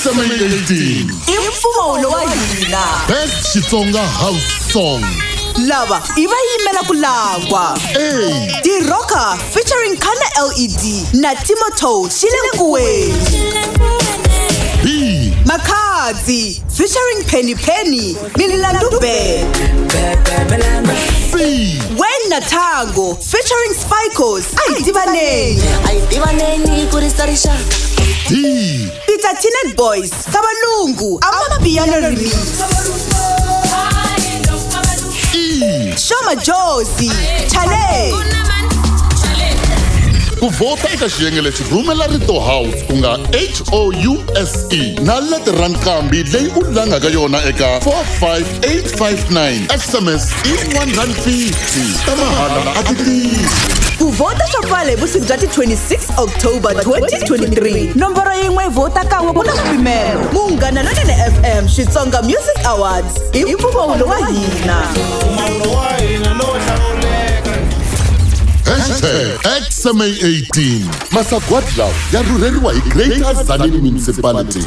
XMA18 Imfumo wa hina. Best Xitsonga house song. Lava iva yimela ku langwa. A. Di Rocker featuring Kana LED na Timoto Shilenkuwe. B. Makadzi featuring Penny Mililandu Bed. C. When Natango featuring Spikos D. Peter Teenage Boys Kabalungu Ama Piano Remix. E. Shoma Josie Chale. Kuvota eka xiyenge lexi rhumela rito house ku nga HOUSE na letter nqambi leyi u langaka yona eka 45859 SMS i R150 ta mahala a ti tisi. Kuvota swa pfala hi vusiku bya ti 26 October 2023. Nomboro yin'we vota kan'we ku na swipimelo. Munghana Lonene FM Xitsonga Music Awards i mpfumawulo wa hina. #XMA18 Masagwadi lawa ya rhurheriwa hi Greater Tzaneen Municipality.